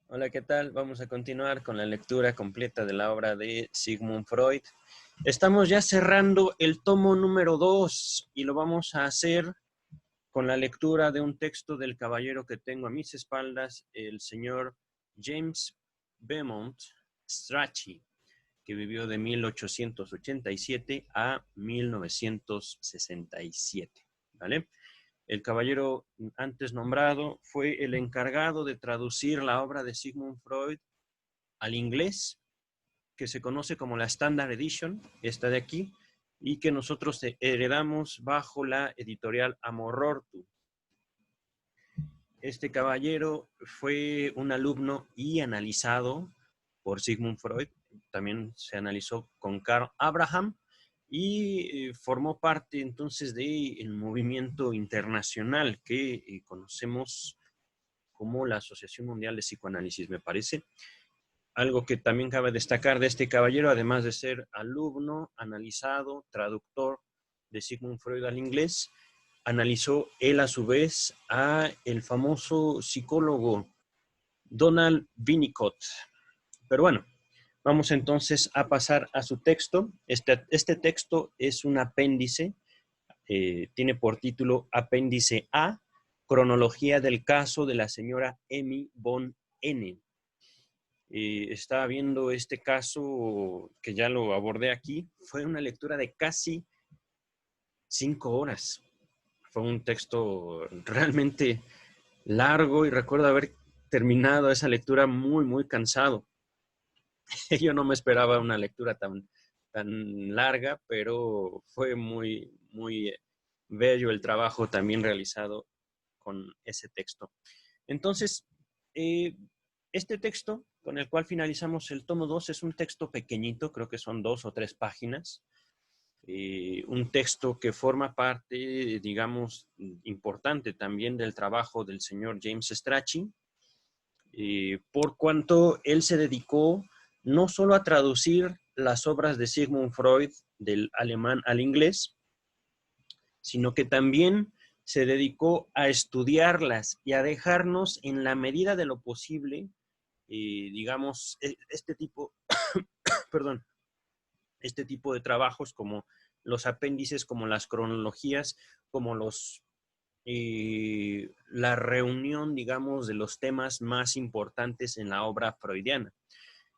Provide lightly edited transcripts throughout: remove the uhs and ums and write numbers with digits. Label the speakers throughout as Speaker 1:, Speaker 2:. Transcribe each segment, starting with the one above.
Speaker 1: Hola, ¿qué tal? Vamos a continuar con la lectura completa de la obra de Sigmund Freud. Estamos ya cerrando el tomo número 2 y lo vamos a hacer con la lectura de un texto del caballero que tengo a mis espaldas, el señor James Beaumont Strachey, que vivió de 1887 a 1967, ¿vale? El caballero antes nombrado fue el encargado de traducir la obra de Sigmund Freud al inglés, que se conoce como la Standard Edition, esta de aquí, y que nosotros heredamos bajo la editorial Amorortu. Este caballero fue un alumno y analizado por Sigmund Freud, también se analizó con Carl Abraham y formó parte entonces del movimiento internacional que conocemos como la Asociación Mundial de Psicoanálisis, me parece. Algo que también cabe destacar de este caballero, además de ser alumno, analizado, traductor de Sigmund Freud al inglés, analizó él a su vez a el famoso psicólogo Donald Winnicott. Pero bueno, vamos entonces a pasar a su texto. Este texto es un apéndice, tiene por título Apéndice A, Cronología del caso de la señora Emmy von N. Estaba viendo este caso que ya lo abordé aquí. Fue una lectura de casi 5 horas. Fue un texto realmente largo y recuerdo haber terminado esa lectura muy, muy cansado. Yo no me esperaba una lectura tan larga, pero fue muy, muy bello el trabajo también realizado con ese texto. Entonces, eh, este texto con el cual finalizamos el tomo 2 es un texto pequeñito, creo que son 2 o 3 páginas, un texto que forma parte, digamos, importante también del trabajo del señor James Strachey, por cuanto él se dedicó no solo a traducir las obras de Sigmund Freud del alemán al inglés, sino que también se dedicó a estudiarlas y a dejarnos en la medida de lo posible, digamos, este tipo, perdón, este tipo de trabajos como los apéndices, como las cronologías, como la reunión, digamos, de los temas más importantes en la obra freudiana.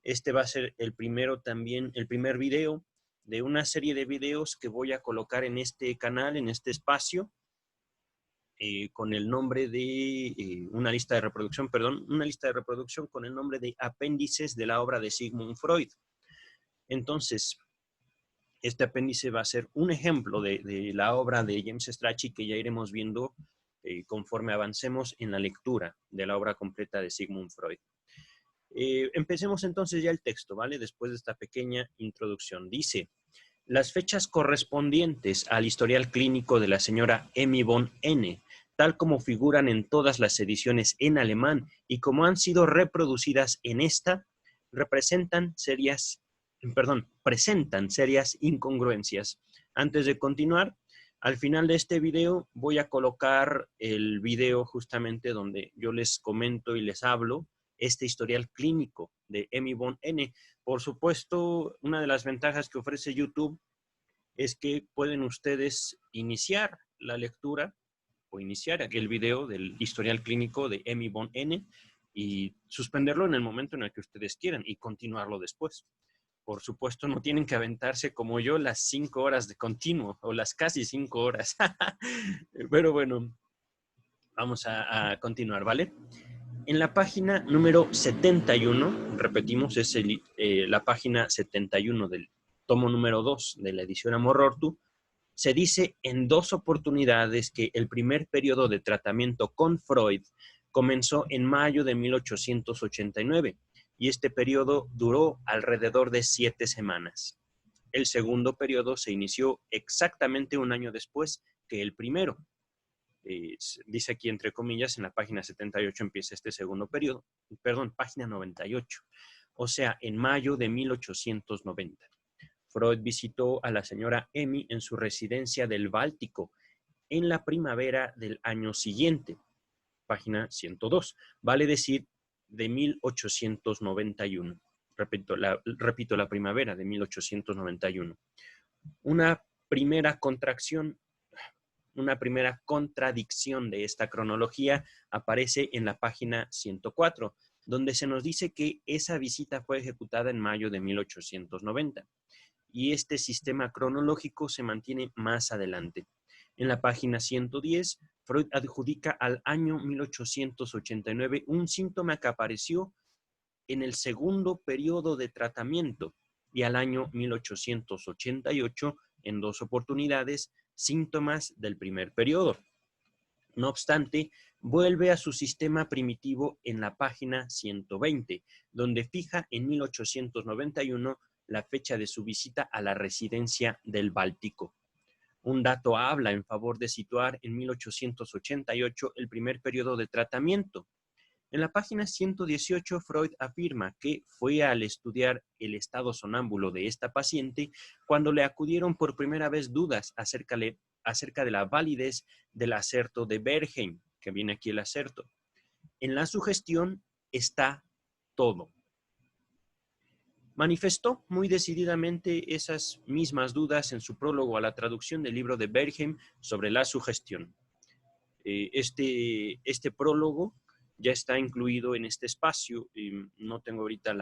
Speaker 1: Este va a ser el primero también, el primer video de una serie de videos que voy a colocar en este canal, en este espacio, con el nombre de una lista de reproducción, perdón, una lista de reproducción con el nombre de Apéndices de la obra de Sigmund Freud. Entonces, este apéndice va a ser un ejemplo de la obra de James Strachey que ya iremos viendo conforme avancemos en la lectura de la obra completa de Sigmund Freud. Empecemos entonces ya el texto, ¿vale? Después de esta pequeña introducción. Dice, las fechas correspondientes al historial clínico de la señora Emmy von N., tal como figuran en todas las ediciones en alemán y como han sido reproducidas en esta, presentan serias incongruencias. Antes de continuar, al final de este video voy a colocar el video justamente donde yo les comento y les hablo este historial clínico de Emmy von N. Por supuesto, una de las ventajas que ofrece YouTube es que pueden ustedes iniciar la lectura o iniciar aquel video del historial clínico de Emmy von N y suspenderlo en el momento en el que ustedes quieran y continuarlo después. Por supuesto, no tienen que aventarse como yo las 5 horas de continuo o las casi 5 horas. Pero bueno, vamos a continuar, ¿vale? En la página número 71, repetimos, es la página 71 del tomo número 2 de la edición Amorortu, se dice en 2 oportunidades que el primer periodo de tratamiento con Freud comenzó en mayo de 1889 y este periodo duró alrededor de 7 semanas. El segundo periodo se inició exactamente un año después que el primero. Dice aquí entre comillas, en la página 78 empieza este segundo periodo, perdón, página 98, o sea, en mayo de 1890. Freud visitó a la señora Emmy en su residencia del Báltico en la primavera del año siguiente, página 102. Vale decir de 1891. Repito, la primavera de 1891. Una primera contradicción de esta cronología aparece en la página 104, donde se nos dice que esa visita fue ejecutada en mayo de 1890. Y este sistema cronológico se mantiene más adelante. En la página 110, Freud adjudica al año 1889 un síntoma que apareció en el segundo periodo de tratamiento y al año 1888, en 2 oportunidades, síntomas del primer periodo. No obstante, vuelve a su sistema primitivo en la página 120, donde fija en 1891 la fecha de su visita a la residencia del Báltico. Un dato habla en favor de situar en 1888 el primer periodo de tratamiento. En la página 118, Freud afirma que fue al estudiar el estado sonámbulo de esta paciente cuando le acudieron por primera vez dudas acerca de la validez del aserto de Bernheim, que viene aquí el aserto. En la sugestión está todo. Manifestó muy decididamente esas mismas dudas en su prólogo a la traducción del libro de Bernheim sobre la sugestión. Este prólogo ya está incluido en este espacio. No tengo ahorita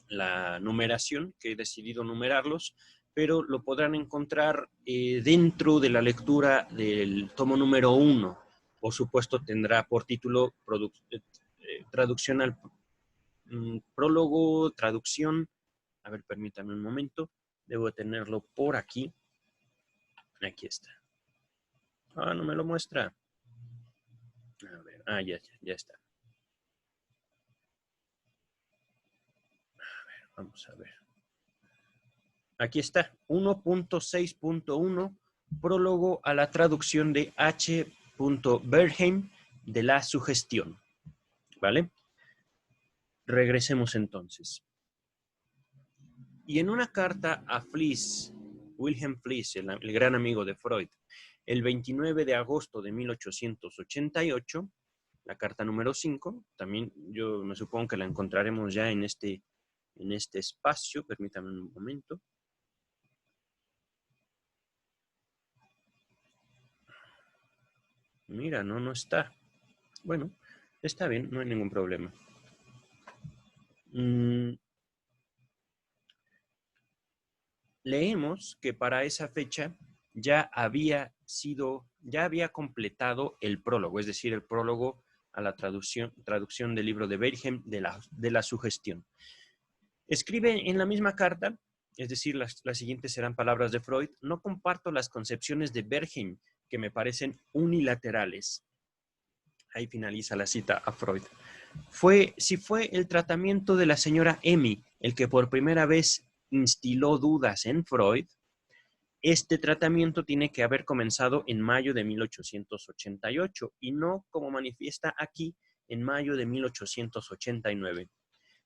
Speaker 1: la numeración, que he decidido numerarlos, pero lo podrán encontrar dentro de la lectura del tomo número 1. Por supuesto, tendrá por título traducción al prólogo, traducción. A ver, permítame un momento. Debo tenerlo por aquí. Aquí está. Ah, no me lo muestra. A ver, ya está. A ver, vamos a ver. Aquí está, 1.6.1, prólogo a la traducción de H. Bernheim de la sugestión. ¿Vale? Regresemos entonces. Y en una carta a Fliess, Wilhelm Fliess, el gran amigo de Freud, el 29 de agosto de 1888, la carta número 5, también yo me supongo que la encontraremos ya en este espacio, permítame un momento. Mira, no está. Bueno, está bien, no hay ningún problema. Leemos que para esa fecha ya había completado el prólogo, es decir, el prólogo a la traducción del libro de Bernheim de la sugestión. Escribe en la misma carta, es decir, las siguientes serán palabras de Freud: no comparto las concepciones de Bernheim, que me parecen unilaterales. Ahí finaliza la cita a Freud. Si fue el tratamiento de la señora Emmy el que por primera vez instiló dudas en Freud, este tratamiento tiene que haber comenzado en mayo de 1888 y no, como manifiesta aquí, en mayo de 1889.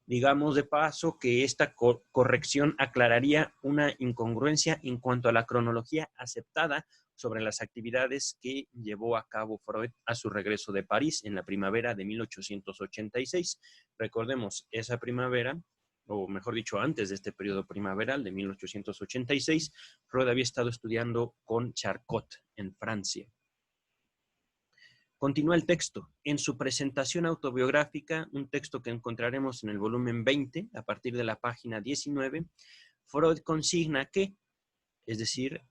Speaker 1: Digamos de paso que esta corrección aclararía una incongruencia en cuanto a la cronología aceptada sobre las actividades que llevó a cabo Freud a su regreso de París en la primavera de 1886. Recordemos, esa primavera, o mejor dicho, antes de este periodo primaveral de 1886, Freud había estado estudiando con Charcot en Francia. Continúa el texto. En su presentación autobiográfica, un texto que encontraremos en el volumen 20, a partir de la página 19, Freud consigna que, es decir,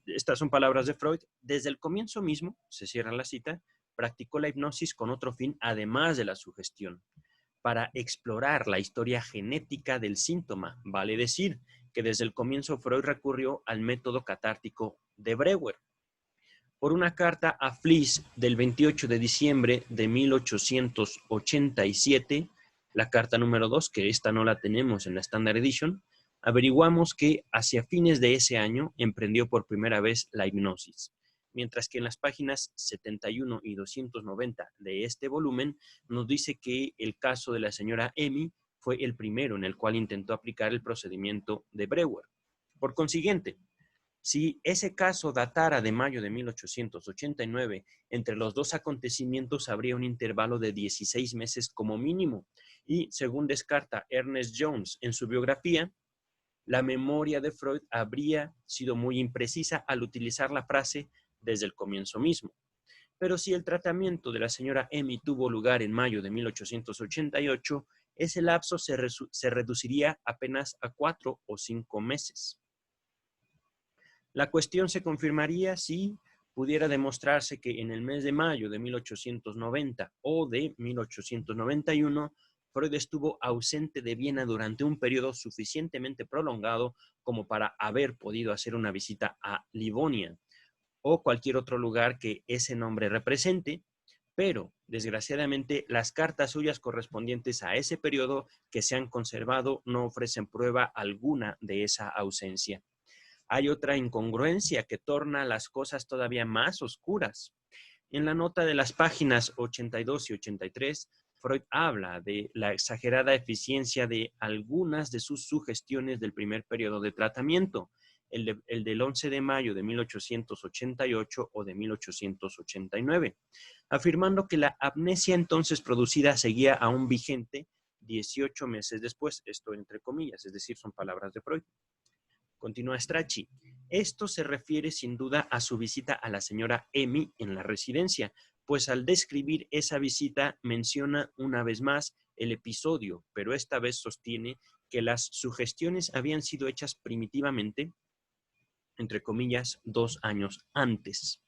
Speaker 1: estas son palabras de Freud, desde el comienzo mismo, se cierra la cita, practicó la hipnosis con otro fin, además de la sugestión, para explorar la historia genética del síntoma. Vale decir que desde el comienzo Freud recurrió al método catártico de Breuer. Por una carta a Fliess del 28 de diciembre de 1887, la carta número 2, que esta no la tenemos en la Standard Edition, averiguamos que hacia fines de ese año emprendió por primera vez la hipnosis, mientras que en las páginas 71 y 290 de este volumen nos dice que el caso de la señora Emmy fue el primero en el cual intentó aplicar el procedimiento de Breuer. Por consiguiente, Si ese caso datara de mayo de 1889, entre los dos acontecimientos habría un intervalo de 16 meses como mínimo. Y según descarta Ernest Jones en su biografía, la memoria de Freud habría sido muy imprecisa al utilizar la frase desde el comienzo mismo. Pero si el tratamiento de la señora Emmy tuvo lugar en mayo de 1888, ese lapso se reduciría apenas a 4 o 5 meses. La cuestión se confirmaría si pudiera demostrarse que en el mes de mayo de 1890 o de 1891, Freud estuvo ausente de Viena durante un periodo suficientemente prolongado como para haber podido hacer una visita a Livonia o cualquier otro lugar que ese nombre represente, pero desgraciadamente las cartas suyas correspondientes a ese periodo que se han conservado no ofrecen prueba alguna de esa ausencia. Hay otra incongruencia que torna las cosas todavía más oscuras. En la nota de las páginas 82 y 83, Freud habla de la exagerada eficiencia de algunas de sus sugestiones del primer periodo de tratamiento, el del 11 de mayo de 1888 o de 1889, afirmando que la amnesia entonces producida seguía aún vigente 18 meses después, esto entre comillas, es decir, son palabras de Freud. Continúa Strachey. Esto se refiere sin duda a su visita a la señora Emmy en la residencia, pues al describir esa visita menciona una vez más el episodio, pero esta vez sostiene que las sugestiones habían sido hechas primitivamente, entre comillas, 2 años antes.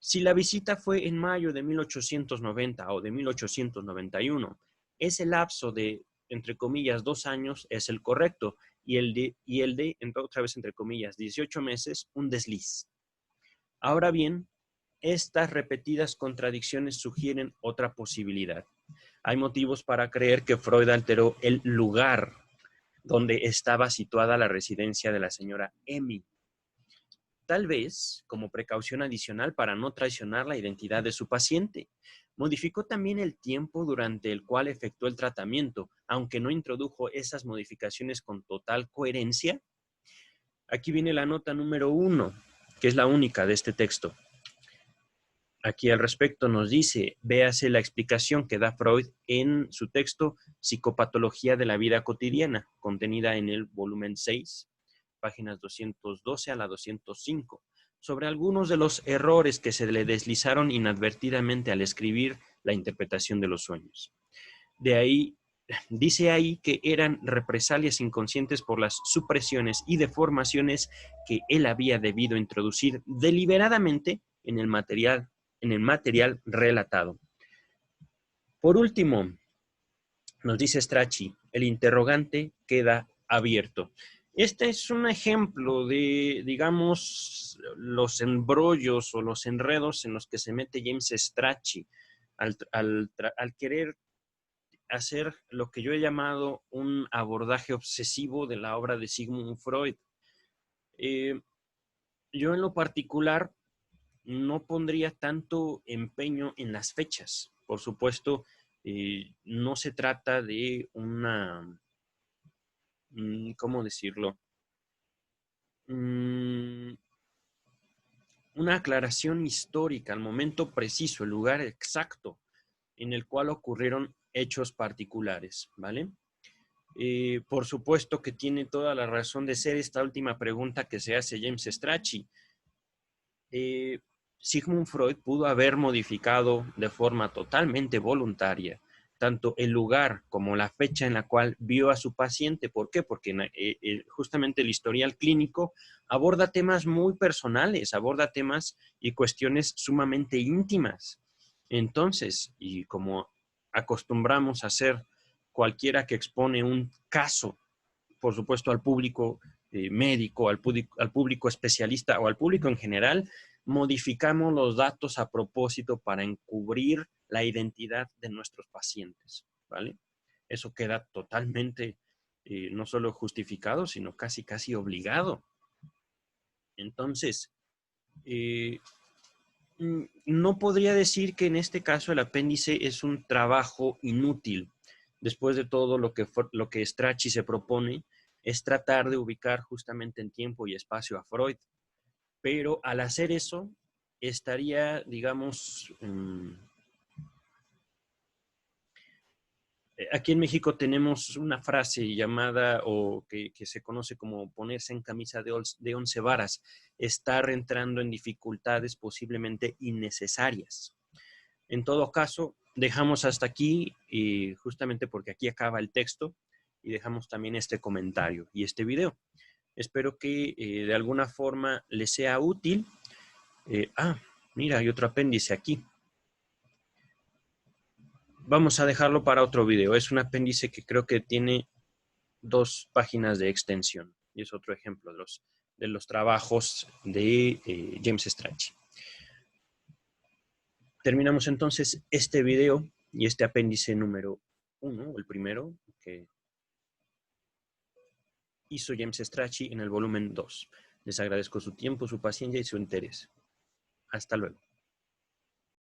Speaker 1: Si la visita fue en mayo de 1890 o de 1891, ese lapso de, entre comillas, 2 años es el correcto y el de, otra vez entre comillas, 18 meses, un desliz. Ahora bien, estas repetidas contradicciones sugieren otra posibilidad. Hay motivos para creer que Freud alteró el lugar donde estaba situada la residencia de la señora Emmy. Tal vez como precaución adicional para no traicionar la identidad de su paciente. Modificó también el tiempo durante el cual efectuó el tratamiento, aunque no introdujo esas modificaciones con total coherencia. Aquí viene la nota número 1, que es la única de este texto. Aquí al respecto nos dice, véase la explicación que da Freud en su texto Psicopatología de la vida cotidiana, contenida en el volumen 6, páginas 212 a la 205, sobre algunos de los errores que se le deslizaron inadvertidamente al escribir la interpretación de los sueños. De ahí, dice ahí que eran represalias inconscientes por las supresiones y deformaciones que él había debido introducir deliberadamente en el material relatado. Por último, nos dice Strachey, el interrogante queda abierto. Este es un ejemplo de, digamos, los embrollos o los enredos en los que se mete James Strachey al querer hacer lo que yo he llamado un abordaje obsesivo de la obra de Sigmund Freud. Yo en lo particular no pondría tanto empeño en las fechas. Por supuesto, no se trata de una, ¿cómo decirlo? Una aclaración histórica al momento preciso, el lugar exacto en el cual ocurrieron hechos particulares, ¿vale? Por supuesto que tiene toda la razón de ser esta última pregunta que se hace James Strachey. Sigmund Freud pudo haber modificado de forma totalmente voluntaria tanto el lugar como la fecha en la cual vio a su paciente. ¿Por qué? Porque justamente el historial clínico aborda temas muy personales, aborda temas y cuestiones sumamente íntimas. Entonces, y como acostumbramos a hacer cualquiera que expone un caso, por supuesto al público médico, al público especialista o al público en general, modificamos los datos a propósito para encubrir la identidad de nuestros pacientes, ¿vale? Eso queda totalmente no solo justificado, sino casi obligado. Entonces, no podría decir que en este caso el apéndice es un trabajo inútil. Después de todo lo que Strachey se propone, es tratar de ubicar justamente en tiempo y espacio a Freud. Pero al hacer eso, estaría, digamos, aquí en México tenemos una frase llamada o que se conoce como ponerse en camisa de 11 varas, estar entrando en dificultades posiblemente innecesarias. En todo caso, dejamos hasta aquí, justamente porque aquí acaba el texto, y dejamos también este comentario y este video. Espero que de alguna forma les sea útil. Mira, hay otro apéndice aquí. Vamos a dejarlo para otro video. Es un apéndice que creo que tiene 2 páginas de extensión. Y es otro ejemplo de los trabajos de James Strachey. Terminamos entonces este video y este apéndice número 1, el primero, que hizo James Strachey en el volumen 2. Les agradezco su tiempo, su paciencia y su interés. Hasta luego.